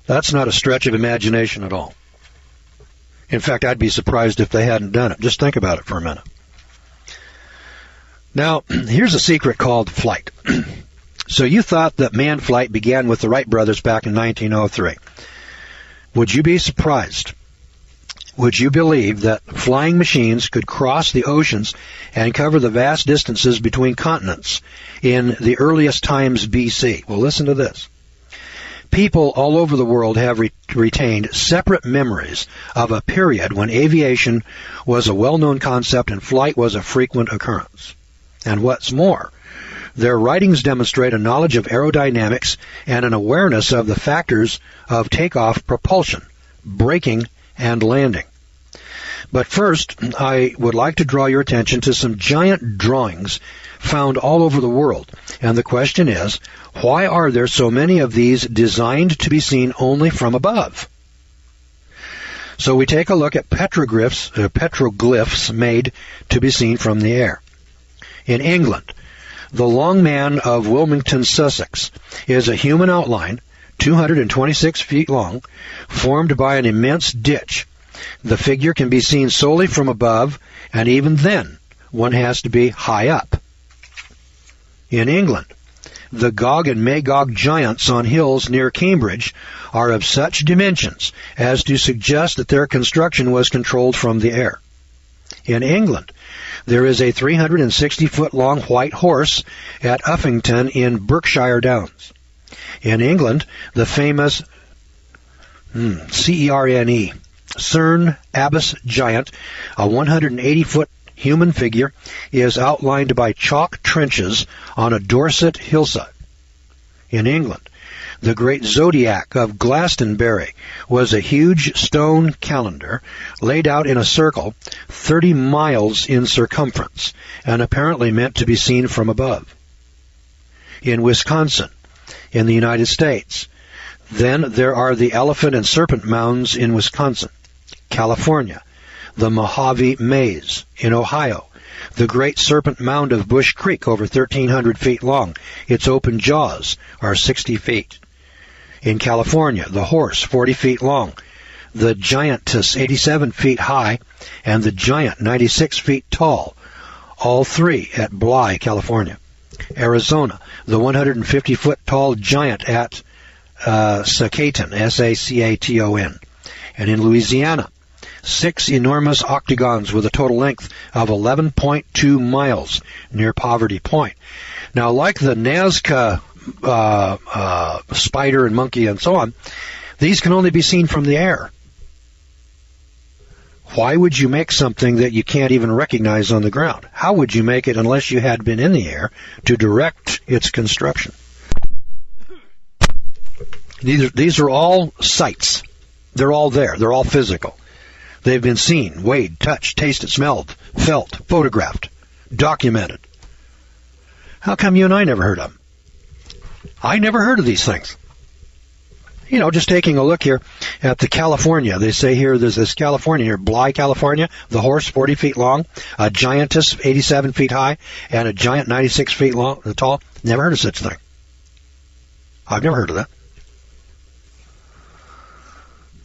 That's not a stretch of imagination at all. In fact, I'd be surprised if they hadn't done it. Just think about it for a minute. Now, here's a secret called flight. So you thought that manned flight began with the Wright brothers back in 1903. Would you be surprised? Would you believe that flying machines could cross the oceans and cover the vast distances between continents in the earliest times BC? Well, listen to this. People all over the world have retained separate memories of a period when aviation was a well-known concept and flight was a frequent occurrence. And what's more, their writings demonstrate a knowledge of aerodynamics and an awareness of the factors of takeoff, propulsion, braking, and landing. But first, I would like to draw your attention to some giant drawings found all over the world. And the question is, why are there so many of these designed to be seen only from above? So we take a look at petroglyphs made to be seen from the air. In England, the Long Man of Wilmington, Sussex, is a human outline, 226 feet long, formed by an immense ditch. The figure can be seen solely from above, and even then, one has to be high up. In England, the Gog and Magog giants on hills near Cambridge are of such dimensions as to suggest that their construction was controlled from the air. In England, there is a 360-foot-long white horse at Uffington in Berkshire Downs. In England, the famous CERNE, Cerne Abbas giant, a 180-foot human figure, is outlined by chalk trenches on a Dorset hillside. In England, the great zodiac of Glastonbury was a huge stone calendar laid out in a circle 30 miles in circumference and apparently meant to be seen from above. In Wisconsin, in the United States, then there are the Elephant and Serpent Mounds in Wisconsin. California, the Mojave Maze in Ohio, the Great Serpent Mound of Bush Creek, over 1,300 feet long. Its open jaws are 60 feet. In California, the Horse, 40 feet long, the Giantess, 87 feet high, and the Giant, 96 feet tall, all three at Bly, California. Arizona, the 150-foot tall Giant at Sacaton, S-A-C-A-T-O-N. And in Louisiana, 6 enormous octagons with a total length of 11.2 miles near Poverty Point. Now, like the Nazca spider and monkey and so on, these can only be seen from the air. Why would you make something that you can't even recognize on the ground? How would you make it unless you had been in the air to direct its construction? These are all sights. They're all there. They're all physical. They've been seen, weighed, touched, tasted, smelled, felt, photographed, documented. How come you and I never heard of them? I never heard of these things. You know, just taking a look here at the California. They say here, there's this California here, Bly, California, the Horse, 40 feet long, a Giantess, 87 feet high, and a Giant, 96 feet long, tall. Never heard of such a thing. I've never heard of that.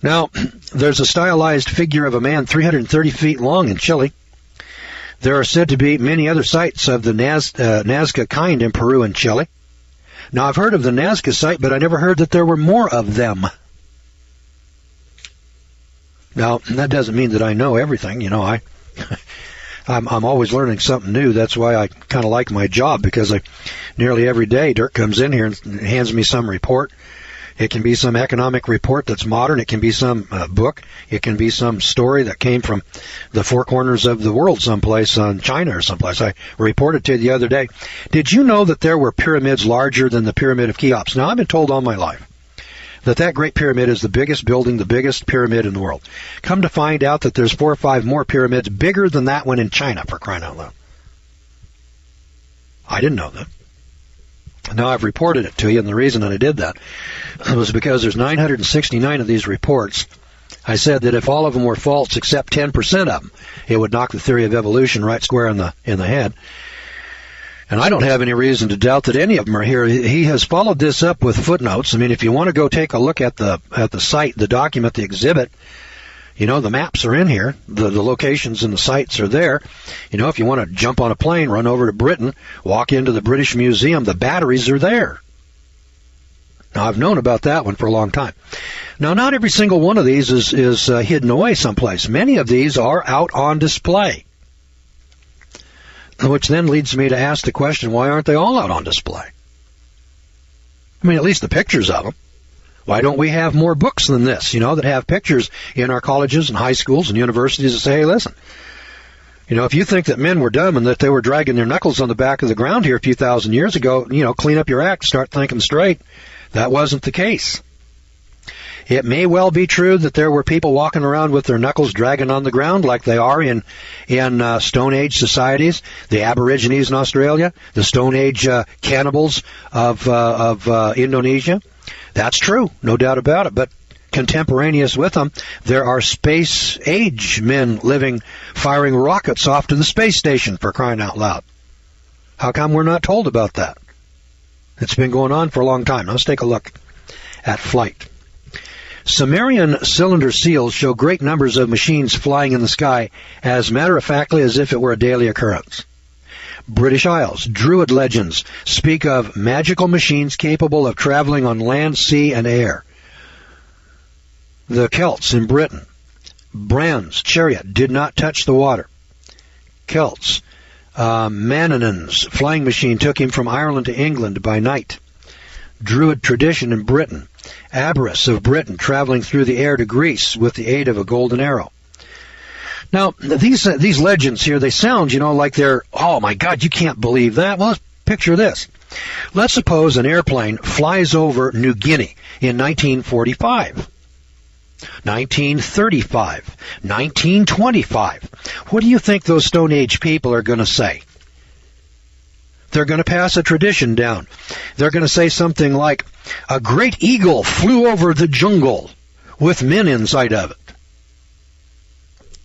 Now, there's a stylized figure of a man 330 feet long in Chile. There are said to be many other sites of the Nazca kind in Peru and Chile. Now, I've heard of the Nazca site, but I never heard that there were more of them. Now, that doesn't mean that I know everything. You know, I'm always learning something new. That's why I kind of like my job, because nearly every day Dirk comes in here and hands me some report. It can be some economic report that's modern. It can be some book. It can be some story that came from the four corners of the world someplace, on China or someplace. I reported to you the other day. Did you know that there were pyramids larger than the Pyramid of Cheops? Now, I've been told all my life that Great Pyramid is the biggest building, the biggest pyramid in the world. Come to find out that there's 4 or 5 more pyramids bigger than that one in China, for crying out loud. I didn't know that. Now, I've reported it to you, and the reason that I did that was because there's 969 of these reports. I said that if all of them were false except 10% of them, it would knock the theory of evolution right square in the head. And I don't have any reason to doubt that any of them are here. He has followed this up with footnotes. I mean, if you want to go take a look at the site, the document, the exhibit, you know, the maps are in here. The locations and the sites are there. You know, if you want to jump on a plane, run over to Britain, walk into the British Museum, the batteries are there. Now, I've known about that one for a long time. Now, not every single one of these is hidden away someplace. Many of these are out on display. Which then leads me to ask the question, why aren't they all out on display? I mean, at least the pictures of them. Why don't we have more books than this, you know, that have pictures in our colleges and high schools and universities that say, hey, listen, you know, if you think that men were dumb and that they were dragging their knuckles on the back of the ground here a few thousand years ago, you know, clean up your act, start thinking straight. That wasn't the case. It may well be true that there were people walking around with their knuckles dragging on the ground like they are in Stone Age societies, the Aborigines in Australia, the Stone Age cannibals of Indonesia. That's true, no doubt about it. But contemporaneous with them, there are space age men living, firing rockets off to the space station, for crying out loud. How come we're not told about that? It's been going on for a long time. Now let's take a look at flight. Sumerian cylinder seals show great numbers of machines flying in the sky as matter-of-factly as if it were a daily occurrence. British Isles, Druid legends speak of magical machines capable of traveling on land, sea, and air. The Celts in Britain, Bran's chariot did not touch the water. Celts, Manannan's flying machine took him from Ireland to England by night. Druid tradition in Britain, Aberrus of Britain traveling through the air to Greece with the aid of a golden arrow. Now, these legends here, they sound, you know, like they're, oh my God, you can't believe that. Well, let's picture this. Let's suppose an airplane flies over New Guinea in 1945, 1935, 1925. What do you think those Stone Age people are going to say? They're going to pass a tradition down. They're going to say something like, a great eagle flew over the jungle with men inside of it.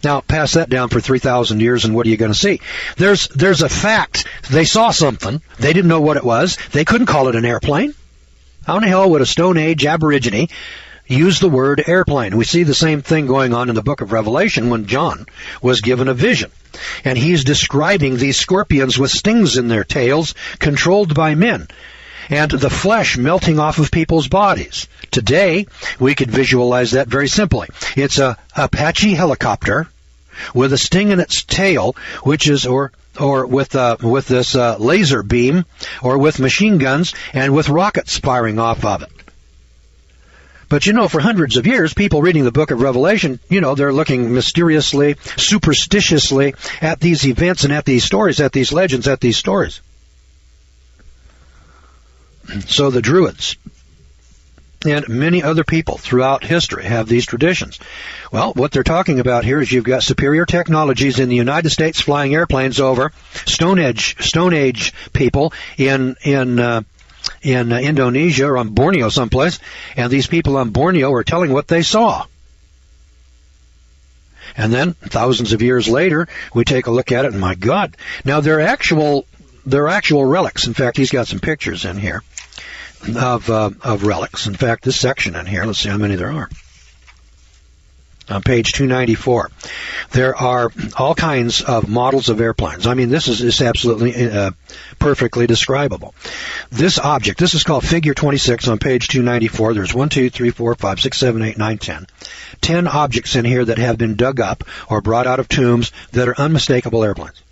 Now, pass that down for 3,000 years, and what are you going to see? There's a fact. They saw something. They didn't know what it was. They couldn't call it an airplane. How in the hell would a Stone Age Aborigine use the word airplane? We see the same thing going on in the book of Revelation when John was given a vision. And he's describing these scorpions with stings in their tails, controlled by men, and the flesh melting off of people's bodies. Today, we could visualize that very simply. It's a Apache helicopter with a sting in its tail, which is, or with this laser beam, or with machine guns, and with rockets firing off of it. But, you know, for hundreds of years, people reading the book of Revelation, you know, they're looking mysteriously, superstitiously at these events and at these stories, at these legends, at these stories. So the Druids and many other people throughout history have these traditions. Well, what they're talking about here is you've got superior technologies in the United States flying airplanes over Stone Age people in Indonesia or on Borneo someplace, and these people on Borneo are telling what they saw. And then, thousands of years later, we take a look at it, and my God, now they're actual relics. In fact, he's got some pictures in here of relics. In fact, this section in here, let's see how many there are. On page 294, there are all kinds of models of airplanes. I mean, this is absolutely perfectly describable. This object, this is called Figure 26 on page 294. There's 1, 2, 3, 4, 5, 6, 7, 8, 9, 10. 10 objects in here that have been dug up or brought out of tombs that are unmistakable airplanes.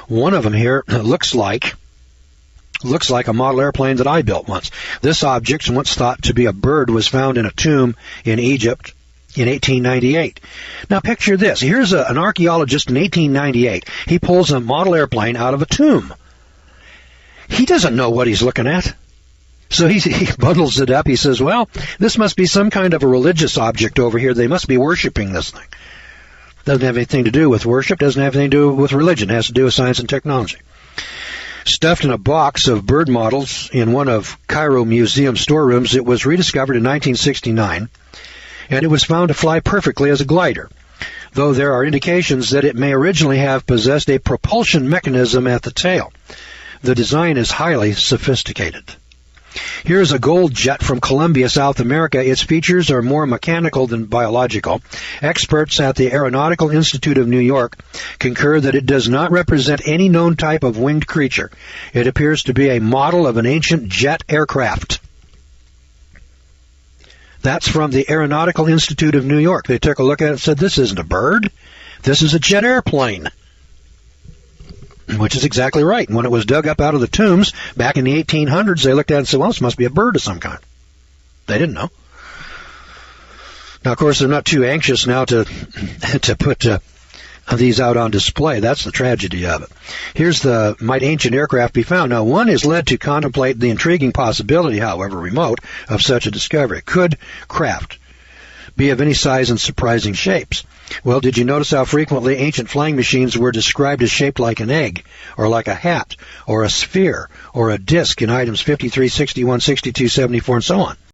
One of them here looks like a model airplane that I built once. This object, once thought to be a bird, was found in a tomb in Egypt in 1898. Now picture this. Here's an archaeologist in 1898. He pulls a model airplane out of a tomb. He doesn't know what he's looking at. So he bundles it up. He says, well, this must be some kind of a religious object over here. They must be worshiping this thing. Doesn't have anything to do with worship. Doesn't have anything to do with religion. It has to do with science and technology. Stuffed in a box of bird models in one of Cairo Museum storerooms, it was rediscovered in 1969. And it was found to fly perfectly as a glider, though there are indications that it may originally have possessed a propulsion mechanism at the tail. The design is highly sophisticated. Here's a gold jet from Colombia, South America. Its features are more mechanical than biological. Experts at the Aeronautical Institute of New York concur that it does not represent any known type of winged creature. It appears to be a model of an ancient jet aircraft. That's from the Aeronautical Institute of New York. They took a look at it and said, this isn't a bird. This is a jet airplane. Which is exactly right. And when it was dug up out of the tombs back in the 1800s, they looked at it and said, well, this must be a bird of some kind. They didn't know. Now, of course, they're not too anxious now to put these out on display. That's the tragedy of it. Here's the might ancient aircraft be found. Now, one is led to contemplate the intriguing possibility, however remote, of such a discovery. Could craft be of any size and surprising shapes? Well, did you notice how frequently ancient flying machines were described as shaped like an egg, or like a hat, or a sphere, or a disc in items 53, 61, 62, 74, and so on?